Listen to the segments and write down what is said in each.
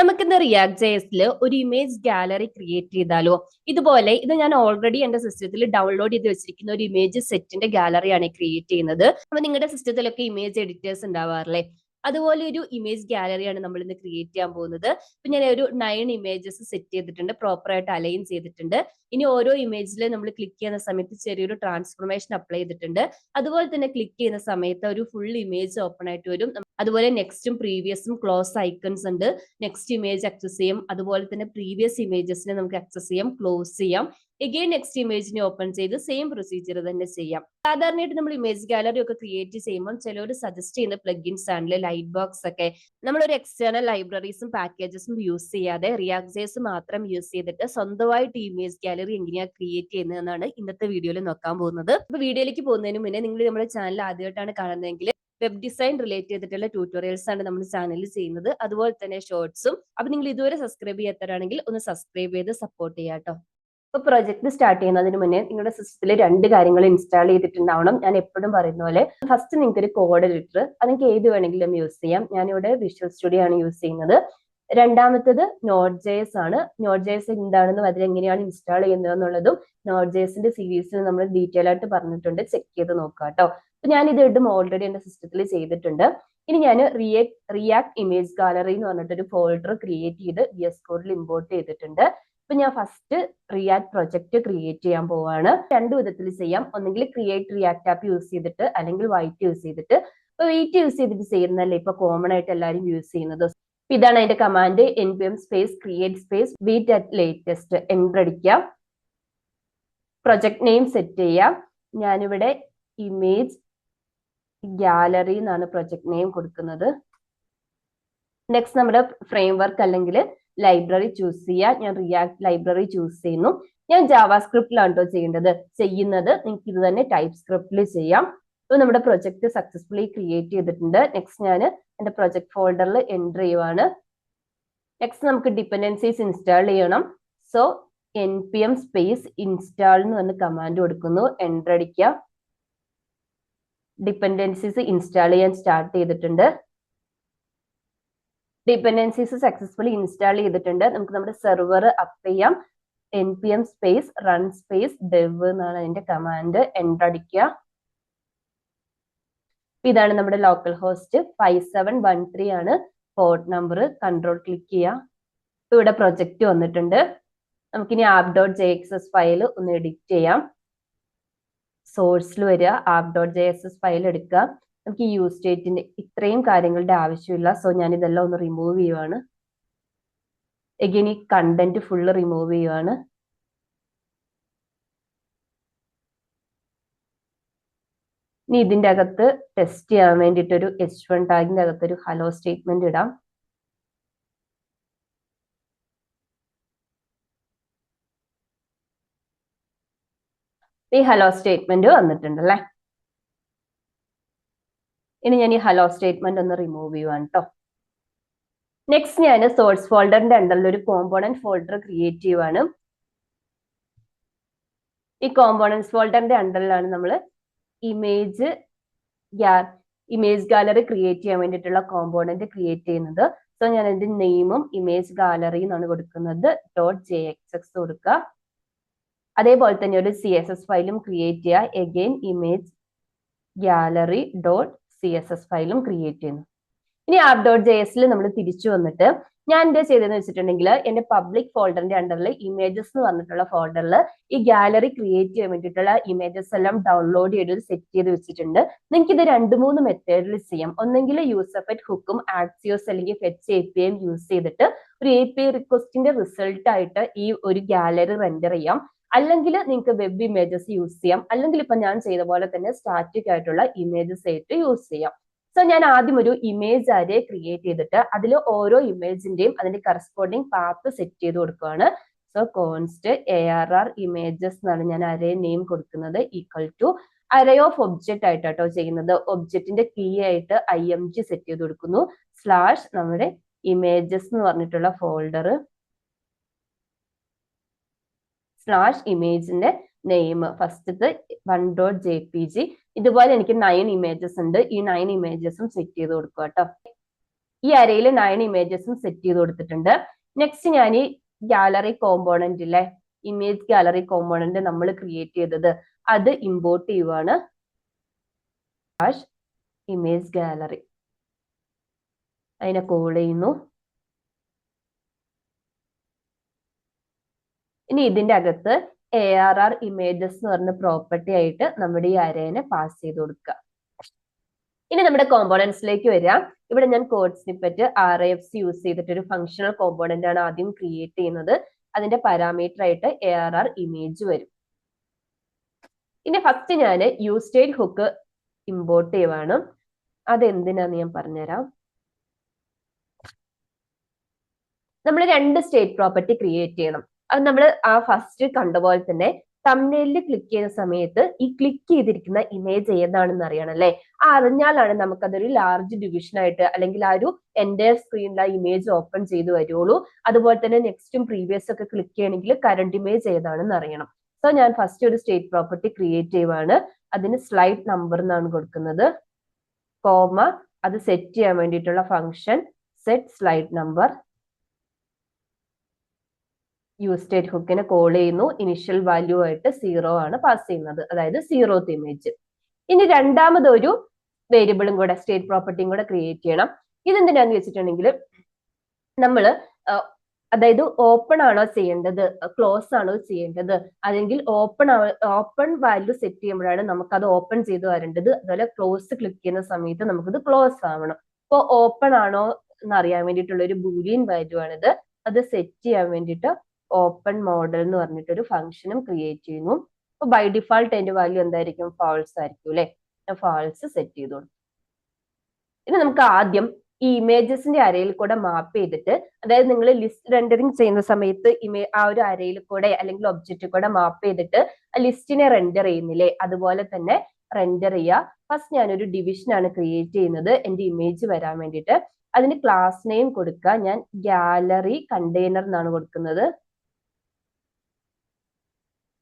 നമുക്കിന്ന് റിയാക്ട് ജെഎസിൽ ഒരു image gallery create ചെയ്താലോ? ഇതുപോലെ ഇത് ഞാൻ ഓൾറെഡി എന്റെ സിസ്റ്റത്തിൽ ഡൗൺലോഡ് ചെയ്ത് വെച്ചിരിക്കുന്ന ഒരു ഇമേജ് സെറ്റിന്റെ ഗാലറിയാണ് ക്രിയേറ്റ് ചെയ്യുന്നത്. അപ്പൊ നിങ്ങളുടെ സിസ്റ്റത്തിലൊക്കെ ഇമേജ് എഡിറ്റേഴ്സ് ഉണ്ടാവാറില്ലേ? അതുപോലെ ഒരു ഇമേജ് ഗാലറിയാണ് നമ്മൾ ഇന്ന് ക്രിയേറ്റ് ചെയ്യാൻ പോകുന്നത്. ഇപ്പൊ ഞാൻ ഒരു 9 ഇമേജസ് സെറ്റ് ചെയ്തിട്ടുണ്ട്, പ്രോപ്പർ ആയിട്ട് അലൈൻ ചെയ്തിട്ടുണ്ട്. ഇനി ഓരോ ഇമേജിൽ നമ്മൾ ക്ലിക്ക് ചെയ്യുന്ന സമയത്ത് ചെറിയൊരു ട്രാൻസ്ഫോർമേഷൻ അപ്ലൈ ചെയ്തിട്ടുണ്ട്. അതുപോലെ തന്നെ ക്ലിക്ക് ചെയ്യുന്ന സമയത്ത് ഒരു ഫുൾ ഇമേജ് ഓപ്പൺ ആയിട്ട് വരും. അതുപോലെ നെക്സ്റ്റും പ്രീവിയസും ക്ലോസ് ഐക്കൺസ് ഉണ്ട്. നെക്സ്റ്റ് ഇമേജ് ആക്സസ് ചെയ്യും. അതുപോലെ തന്നെ പ്രീവിയസ് ഇമേജസിനെ നമുക്ക് ആക്സസ് ചെയ്യാം, ക്ലോസ് ചെയ്യാം. എഗെയിൻ നെക്സ്റ്റ് ഇമേജിനെ ഓപ്പൺ ചെയ്ത് സെയിം പ്രൊസീജിയർ തന്നെ ചെയ്യാം. സാധാരണയായിട്ട് നമ്മൾ ഇമേജ് ഗാലറി ഒക്കെ ക്രിയേറ്റ് ചെയ്യുമ്പോൾ ചിലർ സജസ്റ്റ് ചെയ്യുന്ന പ്ലഗിൻസ് ആണല്ലേ ലൈറ്റ് ബോക്സ് ഒക്കെ. നമ്മളൊരു എക്സ്റ്റേണൽ ലൈബ്രറീസും പാക്കേജസും യൂസ് ചെയ്യാതെ റിയാക്ട് ജെഎസ് മാത്രം യൂസ് ചെയ്തിട്ട് സ്വന്തമായിട്ട് ഇമേജ് ഗാലറി എങ്ങനെയാണ് ക്രിയേറ്റ് ചെയ്യുന്നതെന്നാണ് ഇന്നത്തെ വീഡിയോയിൽ നോക്കാൻ പോകുന്നത്. അപ്പൊ വീഡിയോയിലേക്ക് പോകുന്നതിന് മുന്നേ നിങ്ങൾ നമ്മുടെ ചാനൽ ആദ്യമായിട്ടാണ് കാണുന്നതെങ്കിൽ വെബ് ഡിസൈൻ റിലേറ്റ് ചെയ്തിട്ടുള്ള ട്യൂട്ടോറിയൽസ് ആണ് നമ്മൾ ചാനലിൽ ചെയ്യുന്നത്. അതുപോലെ തന്നെ ഷോർട്സും. അപ്പൊ നിങ്ങൾ ഇതുവരെ സബ്സ്ക്രൈബ് ചെയ്യാത്തവരാണെങ്കിൽ ഒന്ന് സബ്സ്ക്രൈബ് ചെയ്ത് സപ്പോർട്ട് ചെയ്യാം കേട്ടോ. ഇപ്പൊ പ്രൊജക്ട് സ്റ്റാർട്ട് ചെയ്യുന്നതിന് മുന്നേ നിങ്ങളുടെ സിസ്റ്റത്തിൽ 2 കാര്യങ്ങൾ ഇൻസ്റ്റാൾ ചെയ്തിട്ടുണ്ടാവണം. ഞാൻ എപ്പോഴും പറയുന്ന പോലെ ഫസ്റ്റ് നിങ്ങൾക്ക് ഒരു കോഡ് എഡിറ്റർ, അത് നിങ്ങൾക്ക് ഏത് വേണമെങ്കിലും യൂസ് ചെയ്യാം. ഞാനിവിടെ വിഷ്വൽ സ്റ്റുഡിയോ ആണ് യൂസ് ചെയ്യുന്നത്. രണ്ടാമത്തത് നോട്ട് ജെഎസ് ആണ്. നോട്ട് ജെഎസ് എന്താണെന്നും അതിലെങ്ങനെയാണ് ഇൻസ്റ്റാൾ ചെയ്യുന്നത് എന്നുള്ളതും നോട്ട് ജെഎസിന്റെ സീരീസിൽ നമ്മൾ ഡീറ്റെയിൽ ആയിട്ട് പറഞ്ഞിട്ടുണ്ട്. ചെക്ക് ചെയ്ത് നോക്കാം കേട്ടോ. അപ്പൊ ഞാൻ ഇത് ഇടും ഓൾറെഡി എന്റെ സിസ്റ്റത്തിൽ ചെയ്തിട്ടുണ്ട്. ഇനി ഞാൻ റിയാക്ട് ഇമേജ് ഗാലറി എന്ന് പറഞ്ഞിട്ടൊരു ഫോൾഡർ ക്രിയേറ്റ് ചെയ്ത് VS കോഡിൽ ഇമ്പോർട്ട് ചെയ്തിട്ടുണ്ട്. ഇപ്പൊ ഞാൻ ഫസ്റ്റ് റിയാക്ട് പ്രൊജക്ട് ക്രിയേറ്റ് ചെയ്യാൻ പോവാണ്. 2 വിധത്തിൽ ചെയ്യാം. ഒന്നെങ്കിൽ ക്രിയേറ്റ് റിയാക്ട് ആപ്പ് യൂസ് ചെയ്തിട്ട്, അല്ലെങ്കിൽ വൈറ്റ് യൂസ് ചെയ്തിട്ട്. ഇപ്പൊ വെയിറ്റ് യൂസ് ചെയ്തിട്ട് ചെയ്യുന്നതല്ലേ ഇപ്പൊ കോമൺ ആയിട്ട് എല്ലാവരും യൂസ് ചെയ്യുന്നത്. ഇതാണ് അതിന്റെ command. npm space create space vite at latest enter അടിക്കാം. പ്രൊജക്ട് നെയിം സെറ്റ് ചെയ്യാം. ഞാനിവിടെ ഇമേജ് ഗാലറി എന്നാണ് പ്രൊജക്ട് നെയിം കൊടുക്കുന്നത്. നെക്സ്റ്റ് നമ്മുടെ ഫ്രെയിം വർക്ക് അല്ലെങ്കിൽ ലൈബ്രറി ചൂസ് ചെയ്യുക. ഞാൻ റിയാക്ട് ലൈബ്രറി ചൂസ് ചെയ്യുന്നു. ഞാൻ ജാവാസ്ക്രിപ്റ്റിലാണ് കേട്ടോ ചെയ്യുന്നത്. നിങ്ങൾക്ക് ഇത് തന്നെ ടൈപ്പ് സ്ക്രിപ്റ്റിൽ ചെയ്യാം. ഇപ്പൊ നമ്മുടെ പ്രൊജക്ട് സക്സസ്ഫുള്ളി ക്രിയേറ്റ് ചെയ്തിട്ടുണ്ട്. നെക്സ്റ്റ് ഞാൻ എന്റെ പ്രൊജക്ട് ഫോൾഡറിൽ എൻ്റർ ചെയ്യുവാണ്. നെക്സ്റ്റ് നമുക്ക് ഡിപ്പെൻഡൻസീസ് ഇൻസ്റ്റാൾ ചെയ്യണം. സോ npm സ്പേസ് ഇൻസ്റ്റാൾ എന്ന് പറഞ്ഞ കമാൻഡ് കൊടുക്കുന്നു. എൻ്റർ അടിക്കുക. ഡിപ്പെൻഡൻസീസ് ഇൻസ്റ്റാൾ ചെയ്യാൻ സ്റ്റാർട്ട് ചെയ്തിട്ടുണ്ട്. ഡിപ്പെൻഡൻസീസ് സക്സസ്ഫുള്ളി ഇൻസ്റ്റാൾ ചെയ്തിട്ടുണ്ട്. നമുക്ക് നമ്മുടെ സെർവർ അപ്പ് ചെയ്യാം. npm space run space dev എന്നാണ് അതിന്റെ കമാൻഡ്. എൻ്റർ അടിക്കുക. ഇതാണ് നമ്മുടെ ലോക്കൽ ഹോസ്റ്റ് 5713 ആണ് പോർട്ട് നമ്പർ. കൺട്രോൾ ക്ലിക്ക് ചെയ്യുക. ഇവിടെ പ്രൊജക്ട് വന്നിട്ടുണ്ട്. നമുക്കിനി app.jxs ഫയൽ ഒന്ന് എഡിറ്റ് ചെയ്യാം. സോഴ്സിൽ വരിക, app.js ഫയൽ എടുക്കുക. നമുക്ക് ഈ യൂസ് സ്റ്റേറ്റിന്റെ ഇത്രയും കാര്യങ്ങളുടെ ആവശ്യമില്ല. സോ ഞാൻ ഇതെല്ലാം ഒന്ന് റിമൂവ് ചെയ്യുവാണ്. എഗെയിൻ ഈ കണ്ടന്റ് ഫുള്ള് റിമൂവ് ചെയ്യുവാണ്. ഇനി ഇതിന്റെ അകത്ത് ടെസ്റ്റ് ചെയ്യാൻ വേണ്ടിയിട്ടൊരു h1 ടാഗിന്റെ അകത്തൊരു ഹലോ സ്റ്റേറ്റ്മെന്റ് ഇടാം. ഈ ഹലോ സ്റ്റേറ്റ്മെന്റ് വന്നിട്ടുണ്ട് അല്ലേ. ഇനി ഞാൻ ഈ ഹലോ സ്റ്റേറ്റ്മെന്റ് ഒന്ന് റിമൂവ് ചെയ്യുവാണ് കേട്ടോ. നെക്സ്റ്റ് ഞാൻ സോഴ്സ് ഫോൾഡറിന്റെ അണ്ടറിൽ ഒരു കോമ്പോണന്റ് ഫോൾഡർ ക്രിയേറ്റ് ചെയ്യുവാണ്. ഈ കോമ്പോണൻസ് ഫോൾഡറിന്റെ അണ്ടറിലാണ് നമ്മൾ ഇമേജ് ഗാലറി ക്രിയേറ്റ് ചെയ്യാൻ വേണ്ടിയിട്ടുള്ള കോമ്പോണന്റ് ക്രിയേറ്റ് ചെയ്യുന്നത്. സോ ഞാൻ അതിന്റെ നെയിമും ഇമേജ് ഗാലറി എന്നാണ് കൊടുക്കുന്നത്. .jxx കൊടുക്കുക. അതേപോലെ തന്നെ ഒരു CSS ഫയലും ക്രിയേറ്റ് ചെയ്യുക. എഗെയിൻ ഇമേജ് ഗാലറി .css ഫയലും ക്രിയേറ്റ് ചെയ്യുന്നു. ഇനി app.jsൽ നമ്മൾ തിരിച്ചു വന്നിട്ട് ഞാൻ എന്താ ചെയ്തതെന്ന് വെച്ചിട്ടുണ്ടെങ്കിൽ എന്റെ പബ്ലിക് ഫോൾഡറിന്റെ അണ്ടറിൽ ഇമേജസ് എന്ന് പറഞ്ഞിട്ടുള്ള ഫോൾഡറിൽ ഈ ഗാലറി ക്രിയേറ്റ് ചെയ്യാൻ വേണ്ടിയിട്ടുള്ള ഇമേജസ് എല്ലാം ഡൗൺലോഡ് ചെയ്ത് സെറ്റ് ചെയ്ത് വെച്ചിട്ടുണ്ട്. നിങ്ങൾക്ക് ഇത് 2-3 മെത്തേഡിൽ ചെയ്യാം. ഒന്നെങ്കിൽ യൂസർഫെറ്റ് ഹുക്കും ആക്സിയോസ് അല്ലെങ്കിൽ ഫെച്ച് API യൂസ് ചെയ്തിട്ട് ഒരു API റിക്വസ്റ്റിന്റെ റിസൾട്ട് ആയിട്ട് ഈ ഒരു ഗാലറി റെൻഡർ ചെയ്യാം. അല്ലെങ്കിൽ നിങ്ങൾക്ക് വെബ് ഇമേജസ് യൂസ് ചെയ്യാം. അല്ലെങ്കിൽ ഇപ്പൊ ഞാൻ ചെയ്ത പോലെ തന്നെ സ്റ്റാറ്റിക് ആയിട്ടുള്ള ഇമേജസ് ആയിട്ട് യൂസ് ചെയ്യാം. സോ ഞാൻ ആദ്യം ഒരു ഇമേജ് അറേ ക്രിയേറ്റ് ചെയ്തിട്ട് അതിൽ ഓരോ ഇമേജിന്റെയും അതിന്റെ കറസ്പോണ്ടിങ് പാത്ത് സെറ്റ് ചെയ്ത് കൊടുക്കുകയാണ്. സോ കോൺസ്റ്റ് ARR ഇമേജസ് എന്നാണ് ഞാൻ അറേ നെയിം കൊടുക്കുന്നത്. Equal to array of object ആയിട്ടോ ചെയ്യുന്നത്. ഒബ്ജക്റ്റിന്റെ കീ ആയിട്ട് IMG സെറ്റ് ചെയ്ത് കൊടുക്കുന്നു. സ്ലാഷ് നമ്മുടെ ഇമേജസ് എന്ന് പറഞ്ഞിട്ടുള്ള ഫോൾഡർ സ്ലാഷ് ഇമേജിന്റെ നെയിം ഫസ്റ്റത്തെ 1.jpg. ഇതുപോലെ എനിക്ക് 9 ഇമേജസ് ഉണ്ട്. ഈ 9 ഇമേജസും സെറ്റ് ചെയ്ത് കൊടുക്കുക കേട്ടോ. ഈ അരയിൽ 9 ഇമേജസും സെറ്റ് ചെയ്ത് കൊടുത്തിട്ടുണ്ട്. നെക്സ്റ്റ് ഞാൻ ഈ ഗാലറി കോമ്പോണന്റിലെ ഇമേജ് ഗാലറി കോമ്പോണന്റ് നമ്മൾ ക്രിയേറ്റ് ചെയ്തത് അത് ഇമ്പോർട്ട് ചെയ്യുവാണ്. ഇമേജ് ഗാലറി അതിനെ കോൾ ചെയ്യുന്നു. ഇനി ഇതിന്റെ അകത്ത് ARR ഇമേജസ് എന്ന് പറഞ്ഞ പ്രോപ്പർട്ടി ആയിട്ട് നമ്മുടെ ഈ അരേനെ പാസ് ചെയ്ത് കൊടുക്കുക. ഇനി നമ്മുടെ കോമ്പോണൻസിലേക്ക് വരാം. ഇവിടെ ഞാൻ കോഡ് സ്നിപ്പറ്റ് RAFC യൂസ് ചെയ്തിട്ട് ഒരു ഫങ്ഷണൽ കോമ്പോണന്റ് ആണ് ആദ്യം ക്രിയേറ്റ് ചെയ്യുന്നത്. അതിന്റെ പാരാമീറ്റർ ആയിട്ട് ARR ഇമേജ് വരും. ഇനി ഫസ്റ്റ് ഞാൻ യൂസ്റ്റേറ്റ് ഹുക്ക് ഇമ്പോർട്ട് ചെയ്യുവാണ്. അതെന്തിനാന്ന് ഞാൻ പറഞ്ഞുതരാം. നമ്മൾ 2 സ്റ്റേറ്റ് പ്രോപ്പർട്ടി ക്രിയേറ്റ് ചെയ്യണം. അത് നമ്മൾ ആ ഫസ്റ്റ് കണ്ട പോലെ തന്നെ തംബ്നെയിലിൽ ക്ലിക്ക് ചെയ്യുന്ന സമയത്ത് ഈ ക്ലിക്ക് ചെയ്തിരിക്കുന്ന ഇമേജ് ഏതാണെന്ന് അറിയണം അല്ലെ. ആ അറിഞ്ഞാലാണ് നമുക്കതൊരു ലാർജ് ഡിവിഷൻ ആയിട്ട് അല്ലെങ്കിൽ ആ ഒരു എൻ്റെ സ്ക്രീനിൽ ആ ഇമേജ് ഓപ്പൺ ചെയ്ത് വരുള്ളൂ. അതുപോലെ തന്നെ നെക്സ്റ്റും പ്രീവിയസ് ഒക്കെ ക്ലിക്ക് ചെയ്യണമെങ്കിൽ കറണ്ട് ഇമേജ് ഏതാണെന്ന് അറിയണം. സോ ഞാൻ ഫസ്റ്റ് ഒരു സ്റ്റേറ്റ് പ്രോപ്പർട്ടി ക്രിയേറ്റ് ചെയ്യുവാണ്. അതിന് സ്ലൈഡ് നമ്പർ എന്നാണ് കൊടുക്കുന്നത്. കോമ അത് സെറ്റ് ചെയ്യാൻ വേണ്ടിയിട്ടുള്ള function set slide number. Use state ഹുക്കിനെ കോൾ ചെയ്യുന്നു. ഇനിഷ്യൽ വാല്യൂ ആയിട്ട് 0 ആണ് പാസ് ചെയ്യുന്നത്, അതായത് 0th ഇമേജ്. ഇനി രണ്ടാമതൊരു വേരിയബിളും കൂടെ സ്റ്റേറ്റ് പ്രോപ്പർട്ടിയും കൂടെ ക്രിയേറ്റ് ചെയ്യണം. ഇതെന്തിനാന്ന് വെച്ചിട്ടുണ്ടെങ്കിൽ നമ്മൾ അതായത് ഓപ്പൺ ആണോ ചെയ്യേണ്ടത്, ക്ലോസ് ആണോ ചെയ്യേണ്ടത്, അല്ലെങ്കിൽ ഓപ്പൺ വാല്യൂ സെറ്റ് ചെയ്യുമ്പോഴാണ് നമുക്കത് ഓപ്പൺ ചെയ്ത് വരേണ്ടത്. അതുപോലെ ക്ലോസ് ക്ലിക്ക് ചെയ്യുന്ന സമയത്ത് നമുക്കത് ക്ലോസ് ആവണം. അപ്പോൾ ഓപ്പൺ ആണോ എന്ന് അറിയാൻ വേണ്ടിയിട്ടുള്ള ഒരു ബൂലിയൻ വാല്യൂ ആണിത്. അത് സെറ്റ് ചെയ്യാൻ വേണ്ടിയിട്ട് ഓപ്പൺ മോഡൽ എന്ന് പറഞ്ഞിട്ട് ഒരു ഫംഗ്ഷനും ക്രിയേറ്റ് ചെയ്യുന്നു. അപ്പൊ ബൈ ഡിഫാൾട്ട് അതിന്റെ വാല്യൂ എന്തായിരിക്കും? ഫാൾസ് ആയിരിക്കും അല്ലെ. ഫാൾസ് സെറ്റ് ചെയ്ത് കൊടുക്കും. ഇനി നമുക്ക് ആദ്യം ഈ ഇമേജസിന്റെ അരയിൽ കൂടെ മാപ്പ് ചെയ്തിട്ട്, അതായത് നിങ്ങൾ ലിസ്റ്റ് റെൻഡറിങ് ചെയ്യുന്ന സമയത്ത് ആ ഒരു അരയിൽ കൂടെ അല്ലെങ്കിൽ ഒബ്ജക്റ്റ് കൂടെ മാപ്പ് ചെയ്തിട്ട് ആ ലിസ്റ്റിനെ റെൻഡർ ചെയ്യുന്നില്ലേ, അതുപോലെ തന്നെ റെൻഡർ ചെയ്യുക. ഫസ്റ്റ് ഞാനൊരു ഡിവിഷൻ ആണ് ക്രിയേറ്റ് ചെയ്യുന്നത് എന്റെ ഇമേജ് വരാൻ വേണ്ടിയിട്ട്. അതിന് ക്ലാസ് നെയിം കൊടുക്കുക. ഞാൻ ഗാലറി കണ്ടെയ്നർ എന്നാണ് കൊടുക്കുന്നത്.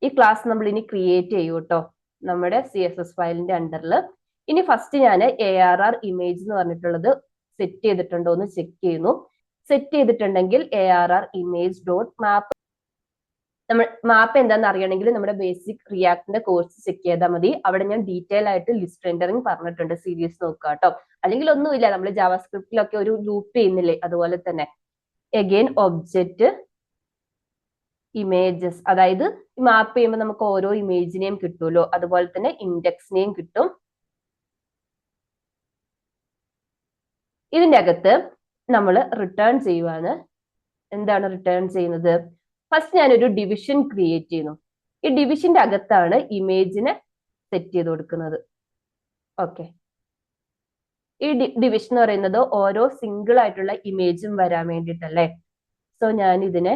ഈ ക്ലാസ് നമ്മൾ ഇനി ക്രിയേറ്റ് ചെയ്യൂ കേട്ടോ നമ്മുടെ CSS ഫയലിന്റെ അണ്ടറിൽ. ഇനി ഫസ്റ്റ് ഞാൻ ARR ഇമേജ് എന്ന് പറഞ്ഞിട്ടുള്ളത് സെറ്റ് ചെയ്തിട്ടുണ്ടോ എന്ന് ചെക്ക് ചെയ്യുന്നു. സെറ്റ് ചെയ്തിട്ടുണ്ടെങ്കിൽ ARR ഇമേജ് ഡോട്ട് മാപ്പ്, നമ്മൾ മാപ്പ് എന്താണെന്ന് അറിയണമെങ്കിൽ നമ്മുടെ ബേസിക് റിയാക്ടിന്റെ കോഴ്സ് ചെക്ക് ചെയ്താൽ മതി. അവിടെ ഞാൻ ഡീറ്റെയിൽ ആയിട്ട് ലിസ്റ്റ് റെൻഡറിങ് പറഞ്ഞിട്ടുണ്ട്. സീരീസ് നോക്കുക കേട്ടോ. അല്ലെങ്കിൽ ഒന്നുമില്ല, നമ്മൾ ജാവാസ്ക്രിപ്റ്റിലൊക്കെ ഒരു ലൂപ്പ് ചെയ്യുന്നില്ലേ, അതുപോലെ തന്നെ. അഗെയിൻ ഒബ്ജക്റ്റ് ഇമേജസ്, അതായത് മാപ്പ് ചെയ്യുമ്പോൾ നമുക്ക് ഓരോ ഇമേജിനെയും കിട്ടുമല്ലോ, അതുപോലെ തന്നെ ഇൻഡെക്സിനെയും കിട്ടും. ഇതിന്റെ അകത്ത് നമ്മൾ റിട്ടേൺ ചെയ്യുവാണ്. എന്താണ് റിട്ടേൺ ചെയ്യുന്നത്? ഫസ്റ്റ് ഞാനൊരു ഡിവിഷൻ ക്രിയേറ്റ് ചെയ്യുന്നു. ഈ ഡിവിഷന്റെ അകത്താണ് ഇമേജിനെ സെറ്റ് ചെയ്ത് കൊടുക്കുന്നത്. ഓക്കെ, ഈ ഡിവിഷൻ എന്ന് പറയുന്നത് ഓരോ സിംഗിൾ ആയിട്ടുള്ള ഇമേജും വരാൻ വേണ്ടിയിട്ടല്ലേ. സോ ഞാൻ ഇതിനെ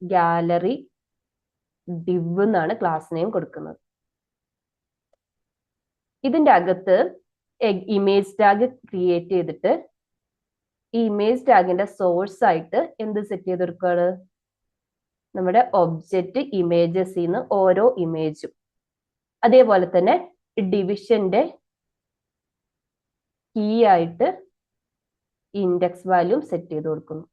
ഗാലറി div എന്നാണ് ക്ലാസ് നെയിം കൊടുക്കുന്നത്. ഇതിന്റെ അകത്ത് ഇമേജ് ടാഗ് ക്രിയേറ്റ് ചെയ്തിട്ട് ഈ ഇമേജ് ടാഗിന്റെ സോഴ്സ് ആയിട്ട് എന്ത് സെറ്റ് ചെയ്ത് കൊടുക്കുകയാണ്? നമ്മുടെ ഒബ്ജക്റ്റ് ഇമേജസിന്ന് ഓരോ ഇമേജും, അതേപോലെ തന്നെ ഡിവിഷന്റെ കീ ആയിട്ട് ഇൻഡെക്സ് വാല്യൂ സെറ്റ് ചെയ്ത് കൊടുക്കുന്നു.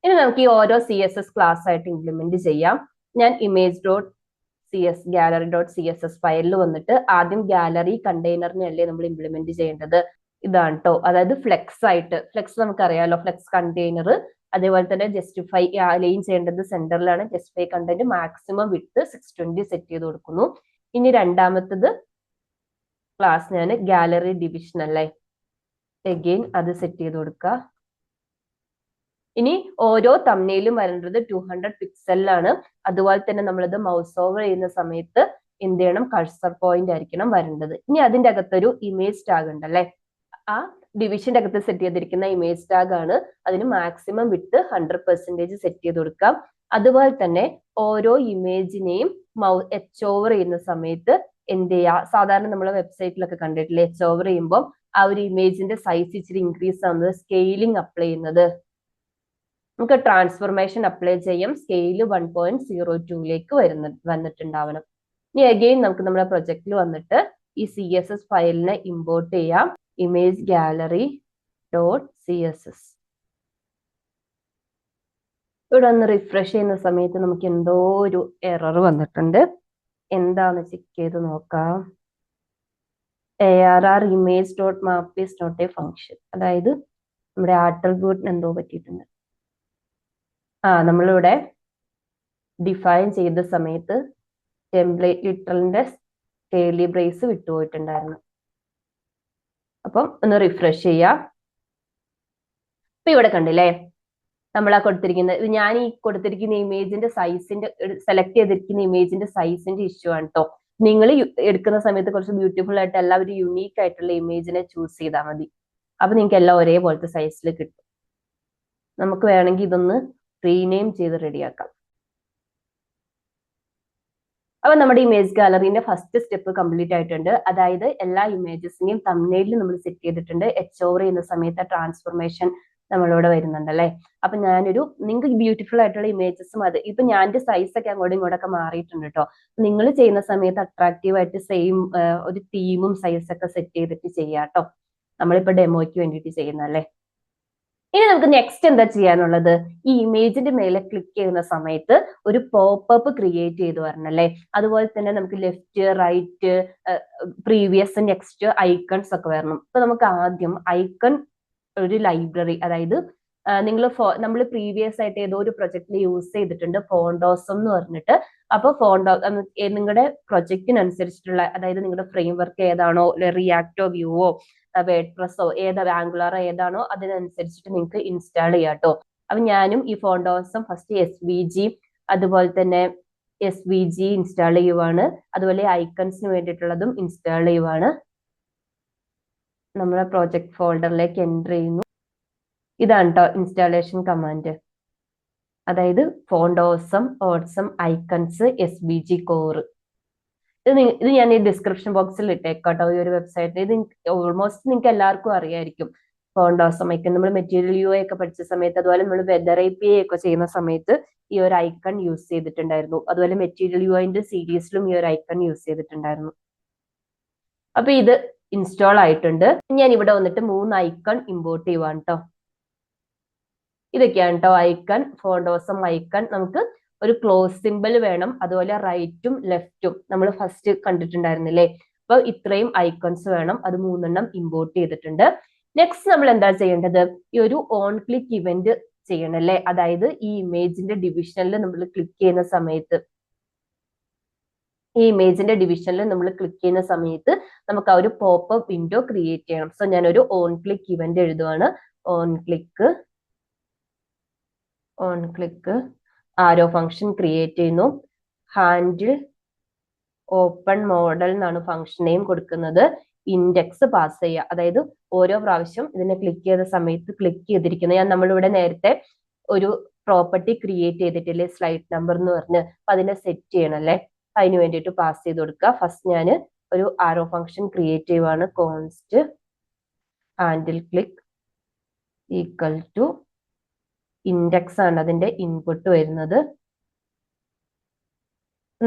ഇനി നമുക്ക് ഈ ഓരോ CSS ക്ലാസ് ആയിട്ട് ഇംപ്ലിമെന്റ് ചെയ്യാം. ഞാൻ image.cs ഫയലിൽ വന്നിട്ട് ആദ്യം ഗാലറി കണ്ടെയ്നറിനെ അല്ലേ നമ്മൾ ഇംപ്ലിമെന്റ് ചെയ്യേണ്ടത്. ഇതാണ് കേട്ടോ, അതായത് ഫ്ലെക്സ് ആയിട്ട്. ഫ്ലെക്സ് നമുക്കറിയാലോ, ഫ്ലെക്സ് കണ്ടെയ്നർ. അതേപോലെ തന്നെ ജസ്റ്റിഫൈ അലൈൻ ചെയ്യേണ്ടത് സെന്ററിലാണ്. Justify content maximum width 620 set ചെയ്ത് കൊടുക്കുന്നു. ഇനി രണ്ടാമത്തത് ക്ലാസ് ഞാൻ ഗാലറി ഡിവിഷൻ അല്ലേ, അഗെയിൻ അത് സെറ്റ് ചെയ്ത് കൊടുക്കുക. ഇനി ഓരോ തംബ്നെയിലും വരേണ്ടത് 200 പിക്സലിലാണ്. അതുപോലെ തന്നെ നമ്മളത് മൗസ് ഓവർ ചെയ്യുന്ന സമയത്ത് എന്ത് ചെയ്യണം? കഴ്സർ പോയിന്റ് ആയിരിക്കണം വരേണ്ടത്. ഇനി അതിന്റെ അകത്തൊരു ഇമേജ് ടാഗ് ഉണ്ടല്ലേ, ആ ഡിവിഷന്റെ അകത്ത് സെറ്റ് ചെയ്തിരിക്കുന്ന ഇമേജ് ടാഗ് ആണ്. അതിന് മാക്സിമം വിട്ട് 100% സെറ്റ് ചെയ്ത് കൊടുക്കാം. അതുപോലെ തന്നെ ഓരോ ഇമേജിനെയും എച്ച് ഓവർ ചെയ്യുന്ന സമയത്ത് എന്ത് ചെയ്യുക? സാധാരണ നമ്മൾ വെബ്സൈറ്റിലൊക്കെ കണ്ടിട്ടില്ലേ, എച്ച് ഓവർ ചെയ്യുമ്പോൾ ആ ഒരു ഇമേജിന്റെ സൈസ് ഇച്ചിരി ഇൻക്രീസ് ആവുന്നത്, സ്കെയിലിംഗ് അപ്ലൈ ചെയ്യുന്നത്. നമുക്ക് ട്രാൻസ്ഫോർമേഷൻ അപ്ലൈ ചെയ്യാം. സ്കെയില് 1.02 വന്നിട്ടുണ്ടാവണം. ഇനി അഗെയിൻ നമുക്ക് നമ്മുടെ പ്രൊജക്റ്റിൽ വന്നിട്ട് ഈ CSS ഫയലിനെ ഇമ്പോർട്ട് ചെയ്യാം. Image gallery dot CSS. ഇവിടെ ഒന്ന് റിഫ്രഷ് ചെയ്യുന്ന സമയത്ത് നമുക്ക് എന്തോ ഒരു എറർ വന്നിട്ടുണ്ട്. എന്താന്ന് ചെക്ക് ചെയ്ത് നോക്കാം. ARR image dot map is not a function. അതായത് നമ്മുടെ ആട്രിബ്യൂട്ടിന് എന്തോ പറ്റിയിട്ടുണ്ട്. നമ്മളിവിടെ ഡിഫൈൻ ചെയ്ത സമയത്ത് ടെംപ്ലേറ്റ് ലിറ്ററലിന്റെ കേർലി ബ്രേസ് വിട്ടുപോയിട്ടുണ്ടായിരുന്നു. അപ്പം ഒന്ന് റിഫ്രഷ് ചെയ്യാം. ഇപ്പൊ ഇവിടെ കണ്ടില്ലേ, നമ്മൾ ഞാൻ ഈ കൊടുത്തിരിക്കുന്ന ഇമേജിന്റെ സൈസിന്റെ സെലക്ട് ചെയ്തിരിക്കുന്ന ഇമേജിന്റെ സൈസിന്റെ ഇഷ്യൂ ആണ് കേട്ടോ. നിങ്ങൾ എടുക്കുന്ന സമയത്ത് കുറച്ച് ബ്യൂട്ടിഫുൾ ആയിട്ട് എല്ലാവരും യുണീക്ക് ആയിട്ടുള്ള ഇമേജിനെ ചൂസ് ചെയ്താൽ മതി. അപ്പൊ നിങ്ങൾക്ക് എല്ലാം ഒരേപോലത്തെ സൈസിൽ കിട്ടും. നമുക്ക് വേണമെങ്കിൽ ഇതൊന്ന് റീനെയിം ചെയ്ത് റെഡിയാക്കാം. അപ്പൊ നമ്മുടെ ഇമേജ് ഗാലറിന്റെ ഫസ്റ്റ് സ്റ്റെപ്പ് കംപ്ലീറ്റ് ആയിട്ടുണ്ട്. അതായത് എല്ലാ ഇമേജസിനെയും തംബ്നെയിലിൽ നമ്മൾ സെറ്റ് ചെയ്തിട്ടുണ്ട്. HOVR ചെയ്യുന്ന സമയത്ത് ട്രാൻസ്ഫോർമേഷൻ നമ്മളിവിടെ വരുന്നുണ്ട് അല്ലെ. അപ്പൊ നിങ്ങൾക്ക് ബ്യൂട്ടിഫുൾ ആയിട്ടുള്ള ഇമേജസും ഇപ്പൊ ഞാൻ സൈസ് ഒക്കെ അങ്ങോട്ടും ഇങ്ങോട്ടൊക്കെ മാറിയിട്ടുണ്ട് കേട്ടോ. നിങ്ങൾ ചെയ്യുന്ന സമയത്ത് അട്രാക്റ്റീവ് ആയിട്ട് സെയിം ഒരു തീമും സൈസൊക്കെ സെറ്റ് ചെയ്തിട്ട് ചെയ്യാം കേട്ടോ. നമ്മളിപ്പോ ഡെമോയ്ക്ക് വേണ്ടിയിട്ട് ചെയ്യുന്നല്ലേ. ഇനി നമുക്ക് നെക്സ്റ്റ് എന്താ ചെയ്യാനുള്ളത്, ഈ ഇമേജിന്റെ മേലെ ക്ലിക്ക് ചെയ്യുന്ന സമയത്ത് ഒരു പോപ്പപ്പ് ക്രിയേറ്റ് ചെയ്ത് വരണല്ലേ. അതുപോലെ തന്നെ നമുക്ക് left, right, previous, next icons ഒക്കെ വരണം. ഇപ്പൊ നമുക്ക് ആദ്യം ഐക്കൺ ഒരു ലൈബ്രറി, അതായത് നമ്മൾ പ്രീവിയസ് ആയിട്ട് ഏതോ ഒരു പ്രൊജക്റ്റിൽ യൂസ് ചെയ്തിട്ടുണ്ട് ഫോണ്ടോസം എന്ന് പറഞ്ഞിട്ട്. അപ്പൊ നിങ്ങളുടെ പ്രൊജക്റ്റിനനുസരിച്ചിട്ടുള്ള, അതായത് നിങ്ങളുടെ ഫ്രെയിം വർക്ക് ഏതാണോ, റിയാക്റ്റോ, വ്യൂവോ, വേർഡ്പ്രസ്സോ ആംഗുലാറോ ഏതാണോ അതിനനുസരിച്ചിട്ട് നിങ്ങൾക്ക് ഇൻസ്റ്റാൾ ചെയ്യാം കേട്ടോ. അപ്പൊ ഞാനും ഈ ഫോണ്ടോസം ഫസ്റ്റ് SVG അതുപോലെ തന്നെ SVG ഇൻസ്റ്റാൾ ചെയ്യുവാണ്. അതുപോലെ ഐക്കൺസിന് വേണ്ടിയിട്ടുള്ളതും ഇൻസ്റ്റാൾ ചെയ്യുവാണ്. നമ്മുടെ പ്രോജക്റ്റ് ഫോൾഡറിലേക്ക് എൻ്റർ ചെയ്യുന്നു. ഇതാണ് കേട്ടോ ഇൻസ്റ്റാളേഷൻ കമാൻഡ്. അതായത് ഫോണ്ടോസം, ഓട്സം, ഐക്കൺസ്, SVG കോർ. ഇത് ഞാൻ ഈ ഡിസ്ക്രിപ്ഷൻ ബോക്സിൽ ഇട്ടേക്കാട്ടോ. ഈ ഒരു വെബ്സൈറ്റ് ഇത് ഓൾമോസ്റ്റ് നിങ്ങൾക്ക് എല്ലാവർക്കും അറിയായിരിക്കും. ഫോണ്ടോസം ഐക്കൺ നമ്മൾ മെറ്റീരിയൽ UI ഒക്കെ പഠിച്ച സമയത്ത്, അതുപോലെ നമ്മൾ വെദർ API ഒക്കെ ചെയ്യുന്ന സമയത്ത് ഈ ഒരു ഐക്കൺ യൂസ് ചെയ്തിട്ടുണ്ടായിരുന്നു. അതുപോലെ മെറ്റീരിയൽ UIന്റെ സീരീസിലും ഈ ഒരു ഐക്കൺ യൂസ് ചെയ്തിട്ടുണ്ടായിരുന്നു. അപ്പൊ ഇത് ഇൻസ്റ്റാൾ ആയിട്ടുണ്ട്. ഞാൻ ഇവിടെ വന്നിട്ട് 3 ഐക്കൺ ഇമ്പോർട്ട് ചെയ്യുവാണ് കേട്ടോ. ഇതൊക്കെയാണ് കേട്ടോ ഐക്കൺ, ഫോണ്ടോസം ഐക്കൺ. നമുക്ക് ഒരു ക്ലോസ് സിമ്പിൾ വേണം, അതുപോലെ റൈറ്റും ലെഫ്റ്റും നമ്മൾ ഫസ്റ്റ് കണ്ടിട്ടുണ്ടായിരുന്നില്ലേ. അപ്പൊ ഇത്രയും ഐക്കൺസ് വേണം. അത് 3 ഇമ്പോർട്ട് ചെയ്തിട്ടുണ്ട്. നെക്സ്റ്റ് നമ്മൾ എന്താ ചെയ്യേണ്ടത്, ഈ ഒരു ഓൺ ക്ലിക്ക് ഇവന്റ് ചെയ്യണം അല്ലേ. അതായത് ഈ ഇമേജിന്റെ ഡിവിഷനിൽ നമ്മൾ ക്ലിക്ക് ചെയ്യുന്ന സമയത്ത് നമുക്ക് ആ ഒരു പോപ്പപ്പ് വിൻഡോ ക്രിയേറ്റ് ചെയ്യണം. സോ ഞാനൊരു ഓൺ ക്ലിക്ക് ഇവന്റ് എഴുതുവാണ്. On click arrow function create ചെയ്യുന്നു. ഹാൻഡിൽ ഓപ്പൺ മോഡൽ എന്നാണ് ഫംഗ്ഷൻ നെയിം കൊടുക്കുന്നത്. ഇൻഡെക്സ് പാസ് ചെയ്യുക, അതായത് ഓരോ പ്രാവശ്യം ഇതിനെ ക്ലിക്ക് ചെയ്ത സമയത്ത് ക്ലിക്ക് ചെയ്തിരിക്കുന്നത് നമ്മളിവിടെ നേരത്തെ ഒരു പ്രോപ്പർട്ടി ക്രിയേറ്റ് ചെയ്തിട്ടില്ലേ, സ്ലൈഡ് നമ്പർ എന്ന് പറഞ്ഞ്. അപ്പൊ അതിനെ സെറ്റ് ചെയ്യണം അല്ലേ. അതിന് വേണ്ടിയിട്ട് പാസ് ചെയ്ത് കൊടുക്കുക. ഫസ്റ്റ് ഞാൻ ഒരു ആരോ ഫംഗ്ഷൻ ക്രിയേറ്റ് ചെയ്യുവാണ്. Const handle click equal to index ആണ് അതിന്റെ ഇൻപുട്ട് വരുന്നത്.